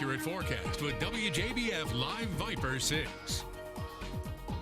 accurate forecast with WJBF Live VIPIR 6.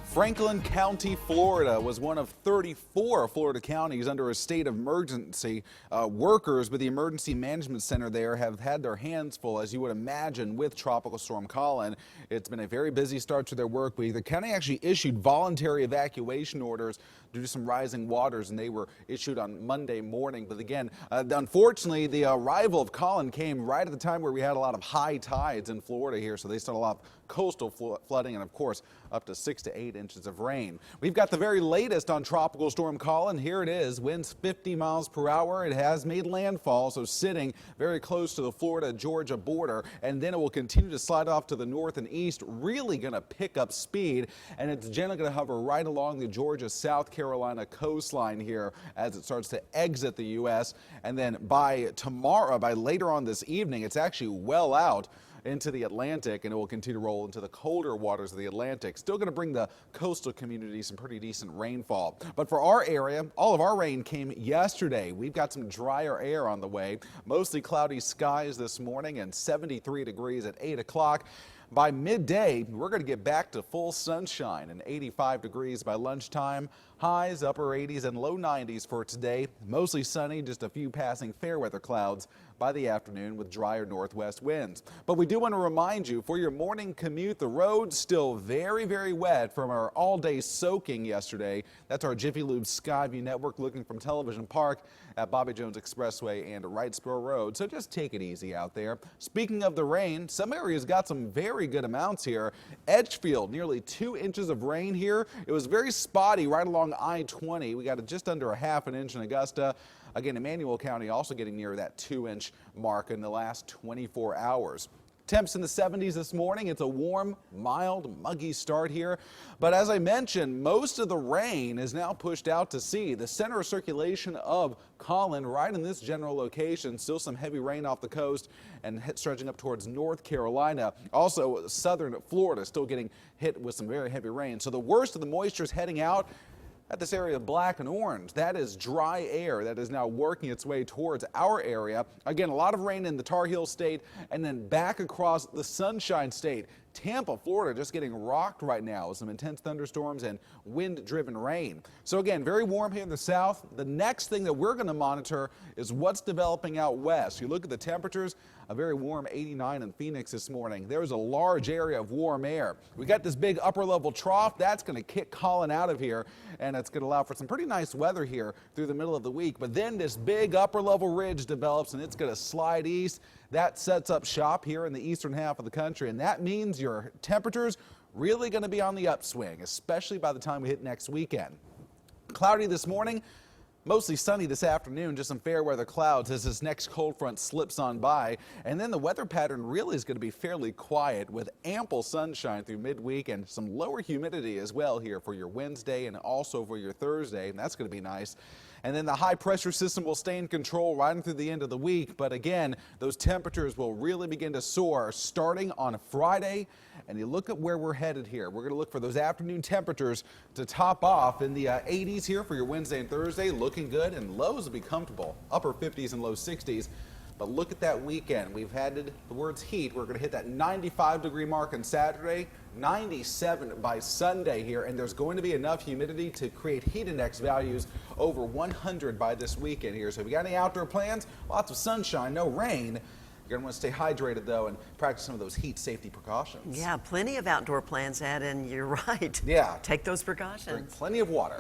Franklin County, Florida was one of 34 Florida counties under a state of emergency. Workers with the Emergency Management Center there have had their hands full, as you would imagine, with Tropical Storm Colin. It's been a very busy start to their work week. The county actually issued voluntary evacuation orders due to some rising waters, and they were issued on Monday morning. But again, unfortunately, the arrival of Colin came right at the time where we had a lot of high tides in Florida here, so they saw a lot of coastal flooding and, of course, up to 6 to 8 inches of rain. We've got the very latest on Tropical Storm Colin. Here it is. Winds 50 miles per hour. It has made landfall, so sitting very close to the Florida-Georgia border, and then it will continue to slide off to the north and east, really going to pick up speed, and it's generally going to hover right along the Georgia-South Carolina coastline here as it starts to exit the U.S. And then by tomorrow, by later on this evening, it's actually well out into the Atlantic, and it will continue to roll into the colder waters of the Atlantic. Still going to bring the coastal community some pretty decent rainfall. But for our area, all of our rain came yesterday. We've got some drier air on the way. Mostly cloudy skies this morning and 73 degrees at 8 o'clock. By midday, we're going to get back to full sunshine and 85 degrees by lunchtime. Highs upper 80s and low 90s for today. Mostly sunny, just a few passing fair weather clouds by the afternoon with drier northwest winds. But we do want to remind you, for your morning commute, the road's still very, very wet from our all-day soaking yesterday. That's our Jiffy Lube Skyview network looking from Television Park at Bobby Jones Expressway and Wrightsboro Road. So just take it easy out there. Speaking of the rain, some areas got some very good amounts here. Edgefield, nearly 2 inches of rain here. It was very spotty right along I-20. We got just under a half an inch in Augusta. Again, Emmanuel County also getting near that 2-inch mark in the last 24 hours. Temps in the 70s this morning. It's a warm, mild, muggy start here. But as I mentioned, most of the rain is now pushed out to sea. The center of circulation of Colin right in this general location. Still some heavy rain off the coast and stretching up towards North Carolina. Also, southern Florida still getting hit with some very heavy rain. So the worst of the moisture is heading out at this area of black and orange. That is dry air that is now working its way towards our area. Again, a lot of rain in the Tar Heel State and then back across the Sunshine State. Tampa, Florida, just getting rocked right now with some intense thunderstorms and wind-driven rain. So again, very warm here in the south. The next thing that we're going to monitor is what's developing out west. You look at the temperatures, a very warm 89 in Phoenix this morning. There's a large area of warm air. We got this big upper-level trough. That's going to kick Colin out of here, and it's going to allow for some pretty nice weather here through the middle of the week. But then this big upper-level ridge develops, and it's going to slide east. That sets up shop here in the eastern half of the country, and that means your temperatures really going to be on the upswing, especially by the time we hit next weekend. Cloudy this morning, mostly sunny this afternoon, just some fair weather clouds as this next cold front slips on by. And then the weather pattern really is going to be fairly quiet with ample sunshine through midweek and some lower humidity as well here for your Wednesday and also for your Thursday, and that's going to be nice. And then the high pressure system will stay in control right through the end of the week. But again, those temperatures will really begin to soar starting on Friday. And you look at where we're headed here. We're going to look for those afternoon temperatures to top off in the 80s here for your Wednesday and Thursday. Looking good, and lows will be comfortable, upper 50s and low 60s. But look at that weekend. We've had the words heat. We're going to hit that 95-degree mark on Saturday, 97 by Sunday here, and there's going to be enough humidity to create heat index values over 100 by this weekend here. So if you got any outdoor plans, lots of sunshine, no rain. You're going to want to stay hydrated, though, and practice some of those heat safety precautions. Yeah, plenty of outdoor plans, Ed, and you're right. Yeah. Take those precautions. Drink plenty of water.